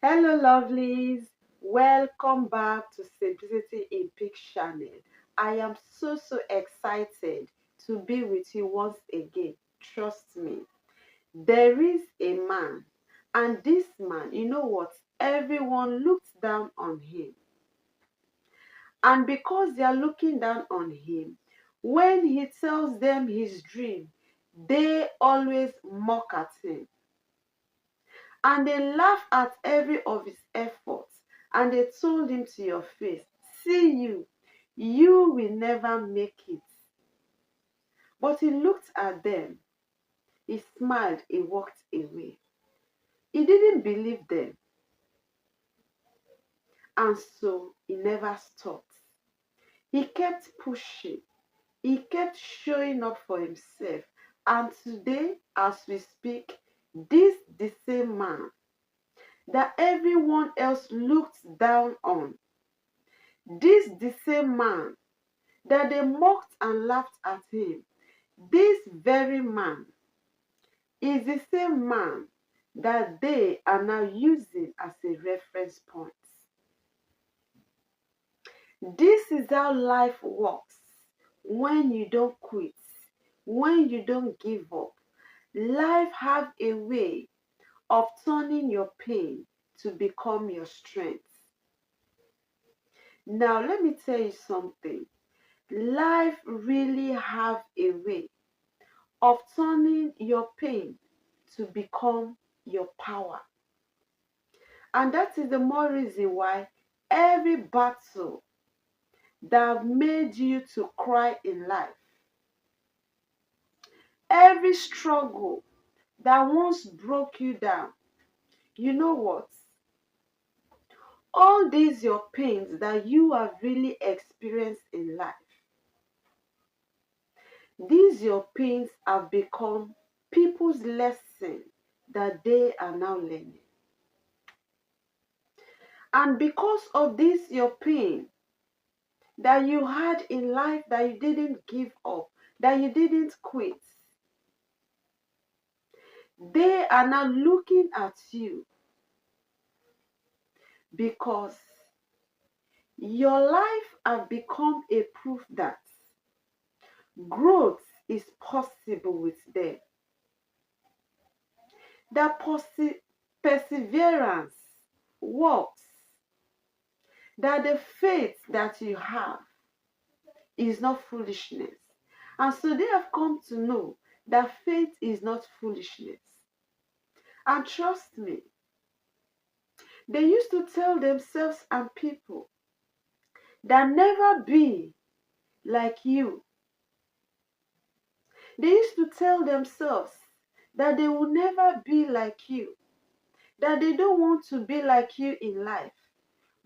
Hello, lovelies. Welcome back to Simplicity in Peak channel. I am so excited to be with you once again. Trust me. There is a man, and this man, you know what? Everyone looks down on him. And because they are looking down on him, when he tells them his dream, they always mock at him. And they laughed at every of his efforts, and they told him to your face, see you will never make it. But he looked at them, he smiled, he walked away. He didn't believe them, and so he never stopped. He kept pushing, he kept showing up for himself. And today, as we speak, this the same man that everyone else looked down on, this the same man that they mocked and laughed at him, this very man is the same man that they are now using as a reference point. This is how life works. When you don't quit, when you don't give up, life have a way of turning your pain to become your strength. Now let me tell you something. Life really have a way of turning your pain to become your power. And that is the more reason why every battle that made you to cry in life, every struggle that once broke you down, you know what? All these your pains that you have really experienced in life, these your pains have become people's lesson that they are now learning. And because of this your pain that you had in life, that you didn't give up, that you didn't quit, they are now looking at you because your life has become a proof that growth is possible with them. That perseverance works. That the faith that you have is not foolishness. And so they have come to know that faith is not foolishness. And trust me, they used to tell themselves and people that never be like you. They used to tell themselves that they will never be like you, that they don't want to be like you in life.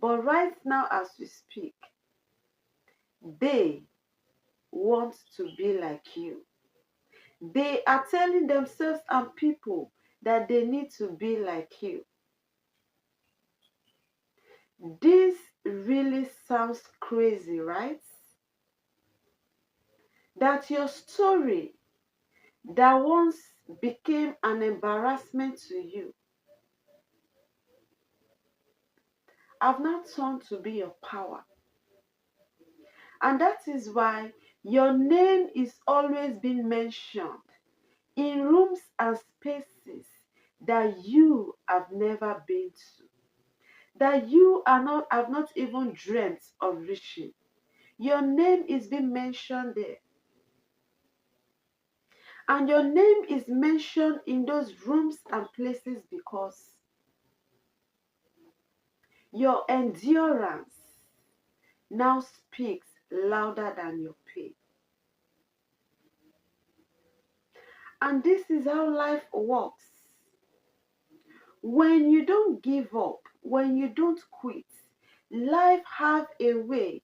But right now, as we speak, they want to be like you. They are telling themselves and people that they need to be like you. This really sounds crazy, right? That your story that once became an embarrassment to you have now turned to be your power. And that is why your name is always being mentioned in rooms and spaces that you have never been to, that you have not even dreamt of reaching. Your name is being mentioned there. And your name is mentioned in those rooms and places because your endurance now speaks louder than your pain. And this is how life works. When you don't give up, when you don't quit, life have a way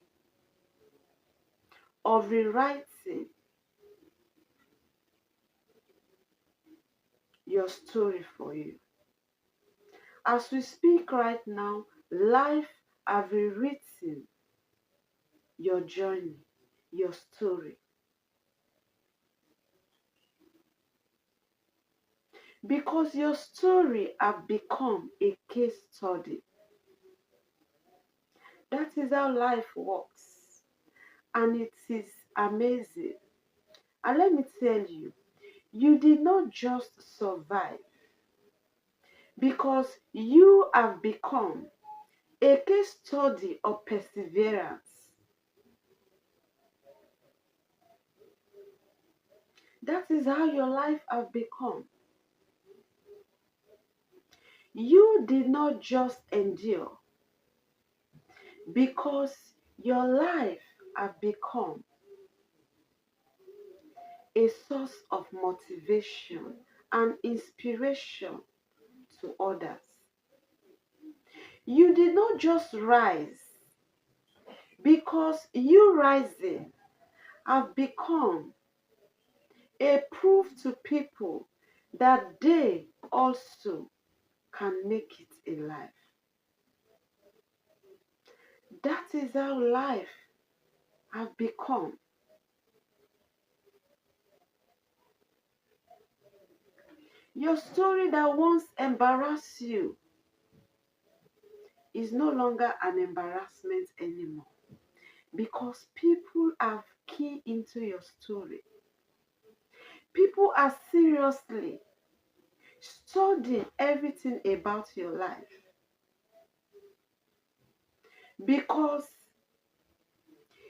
of rewriting your story for you. As we speak right now, life have rewritten your journey, your story. because your story have become a case study. That is how life works, and it is amazing. And let me tell you, you did not just survive because you have become a case study of perseverance. That is how your life have become. You did not just endure because your life have become a source of motivation and inspiration to others. You did not just rise because you rising have become a proof to people that they also can make it in life. That is how life have become. Your story that once embarrassed you is no longer an embarrassment anymore because people have key into your story. People are seriously studying everything about your life because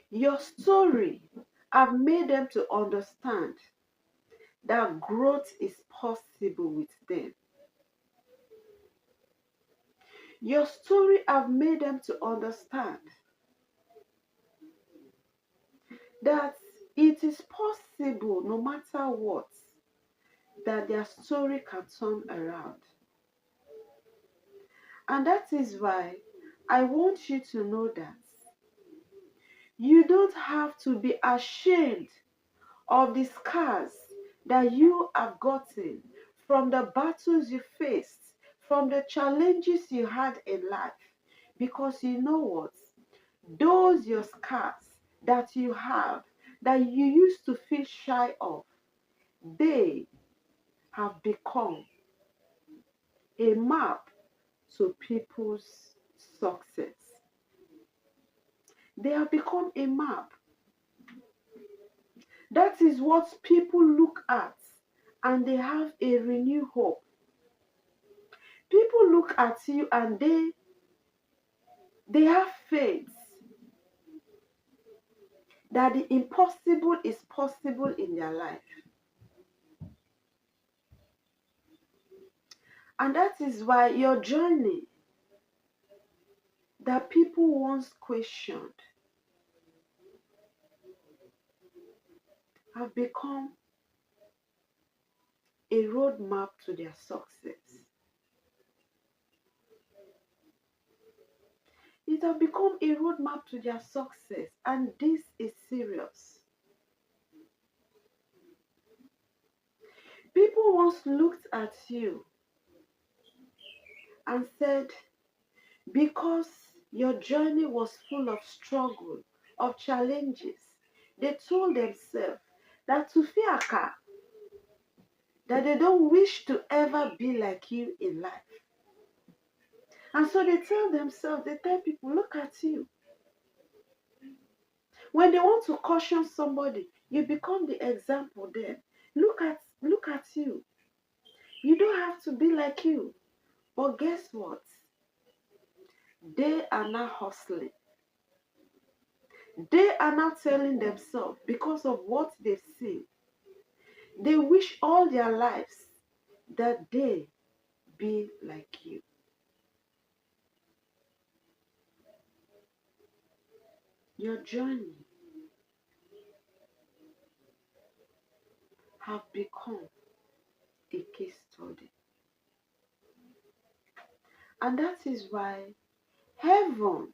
your story have made them to understand that growth is possible with them. Your story have made them to understand that it is possible no matter what, that their story can turn around. And that is why I want you to know that you don't have to be ashamed of the scars that you have gotten from the battles you faced, from the challenges you had in life. Because you know what? Those your scars that you have, that you used to feel shy of, they have become a map to people's success. They have become a map. That is what people look at and they have a renewed hope. People look at you and they have faith that the impossible is possible in their life. And that is why your journey that people once questioned have become a roadmap to their success. It has become a roadmap to their success, and this is serious. People once looked at you and said, because your journey was full of struggle, of challenges, they told themselves that to Fiaka, that they don't wish to ever be like you in life. And so they tell themselves, they tell people, look at you. When they want to caution somebody, you become the example then. Look at you. You don't have to be like you. But guess what? They are now hustling. They are now telling themselves, because of what they've seen, they wish all their lives that they be like you. Your journey have become a case study. And that is why heaven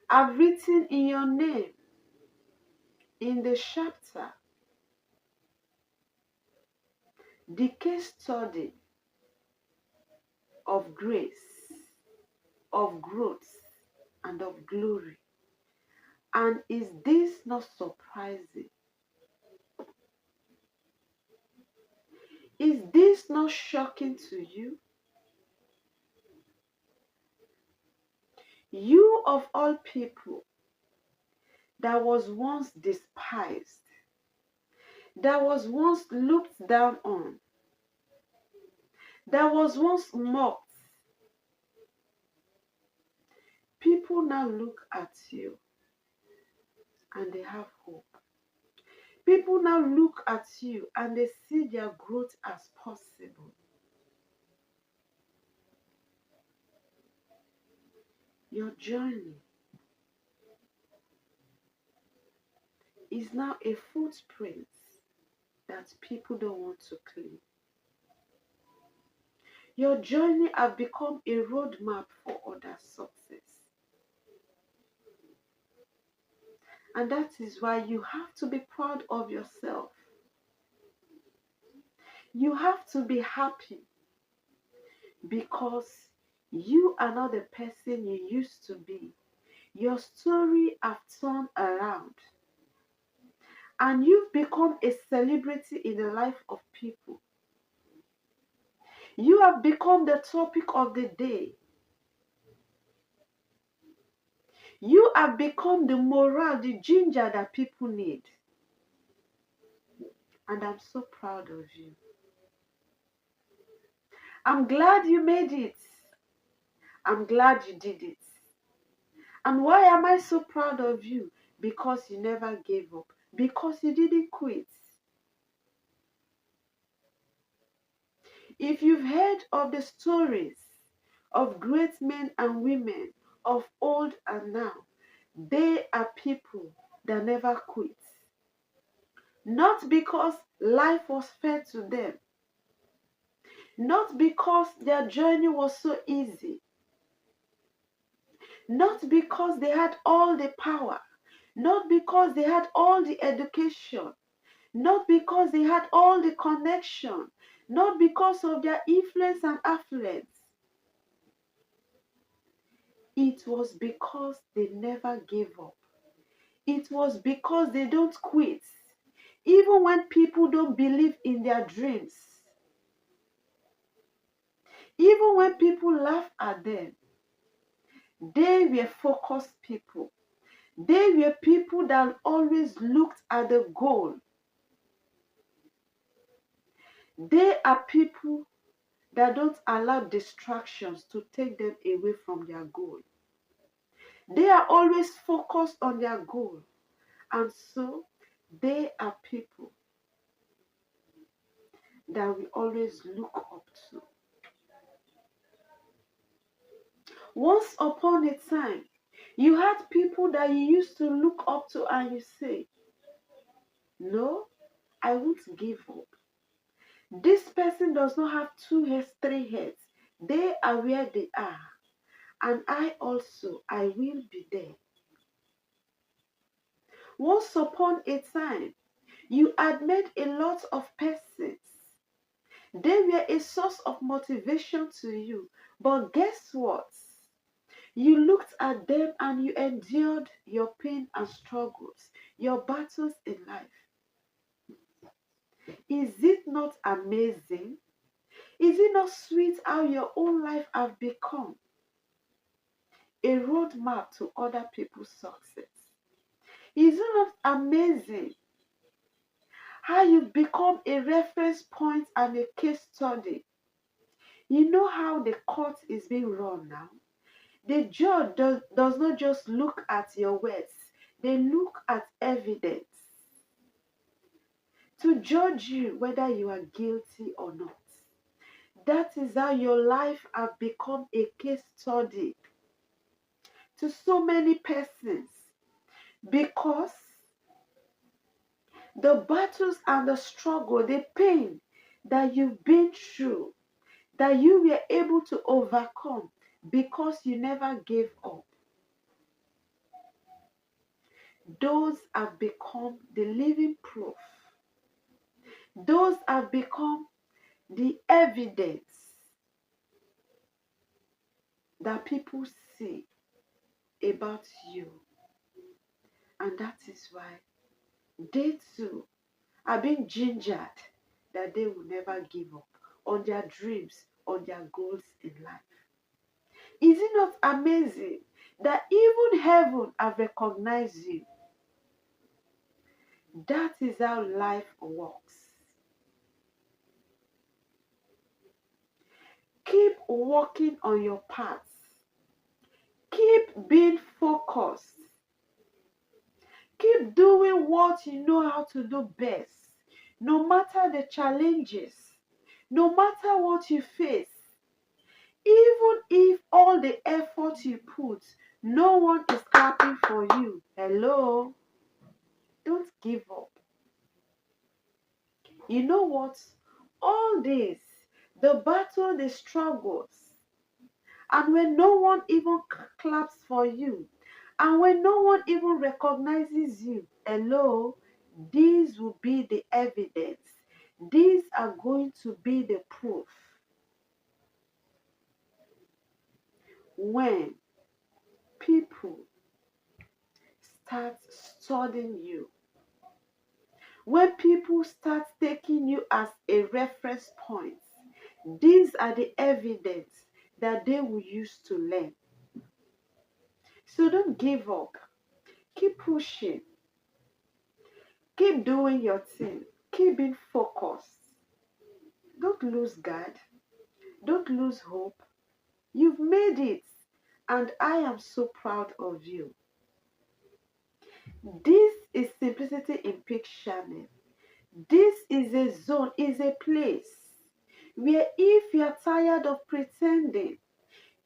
have written in your name in the chapter the case study of grace, of growth, and of glory. And is this not surprising? Is this not shocking to you? You of all people that was once despised, that was once looked down on, that was once mocked, people now look at you and they have hope. People now look at you and they see their growth as possible. Your journey is now a footprint that people don't want to claim. Your journey has become a roadmap for other success. And that is why you have to be proud of yourself. You have to be happy because you are not the person you used to be. Your story has turned around. And you've become a celebrity in the life of people. You have become the topic of the day. You have become the morale, the ginger that people need. And I'm so proud of you. I'm glad you made it. I'm glad you did it. And why am I so proud of you? Because you never gave up. Because you didn't quit. If you've heard of the stories of great men and women of old and now, they are people that never quit. Not because life was fair to them. Not because their journey was so easy. Not because they had all the power. Not because they had all the education. Not because they had all the connection. Not because of their influence and affluence. It was because they never gave up. It was because they don't quit. Even when people don't believe in their dreams. Even when people laugh at them. They were focused people. They were people that always looked at the goal. They are people that don't allow distractions to take them away from their goal. They are always focused on their goal. And so they are people that we always look up to. Once upon a time, you had people that you used to look up to and you say, no, I won't give up. This person does not have 2 heads, 3 heads. They are where they are. And I will be there. Once upon a time, you had met a lot of persons. They were a source of motivation to you. But guess what? You looked at them and you endured your pain and struggles, your battles in life. Is it not amazing? Is it not sweet how your own life has become a roadmap to other people's success? Is it not amazing how you've become a reference point and a case study? You know how the court is being run now? The judge does not just look at your words, they look at evidence to judge you whether you are guilty or not. That is how your life has become a case study to so many persons, because the battles and the struggle, the pain that you've been through, that you were able to overcome because you never gave up. Those have become the living proof. Those have become the evidence that people see about you. And that is why they too are being gingered that they will never give up on their dreams, on their goals in life. Is it not amazing that even heaven have recognized you? That is how life works. Keep working on your path. Keep being focused. Keep doing what you know how to do best. No matter the challenges, no matter what you face, even if all the effort you put, no one is clapping for you. Hello? Don't give up. You know what? All this, the battle, the struggles, and when no one even claps for you, and when no one even recognizes you, hello, these will be the evidence. These are going to be the proof. When people start studying you, when people start taking you as a reference point, these are the evidence that they will use to learn. So don't give up. Keep pushing. Keep doing your thing. Keep being focused. Don't lose God. Don't lose hope. You've made it. And I am so proud of you. This is Simplicity in Picture. This is a zone, is a place where if you are tired of pretending,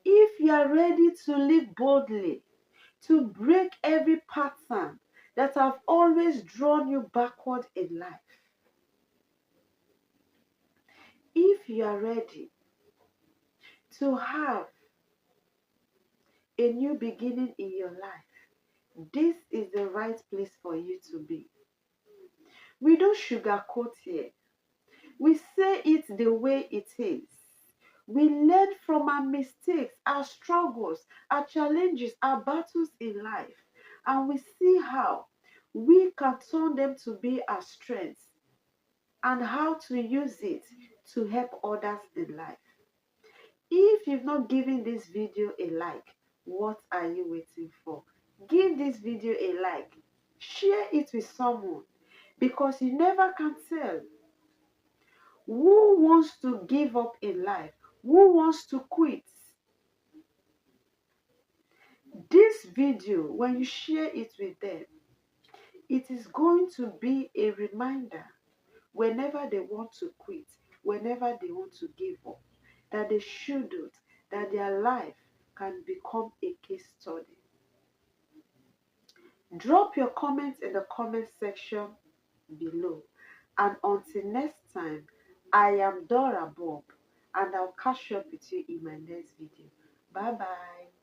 if you are ready to live boldly, to break every pattern that have always drawn you backward in life, if you are ready to have a new beginning in your life, this is the right place for you to be. We don't sugarcoat here. We say it the way it is. We learn from our mistakes, our struggles, our challenges, our battles in life, and we see how we can turn them to be our strengths and how to use it to help others in life. If you've not given this video a like, what are you waiting for? Give this video a like. Share it with someone because you never can tell who wants to give up in life, who wants to quit. This video, when you share it with them, it is going to be a reminder whenever they want to quit, whenever they want to give up, that they shouldn't, that their life can become a case study. Drop your comments in the comment section below. And until next time, I am Dora Bob, and I'll catch up with you in my next video. Bye bye.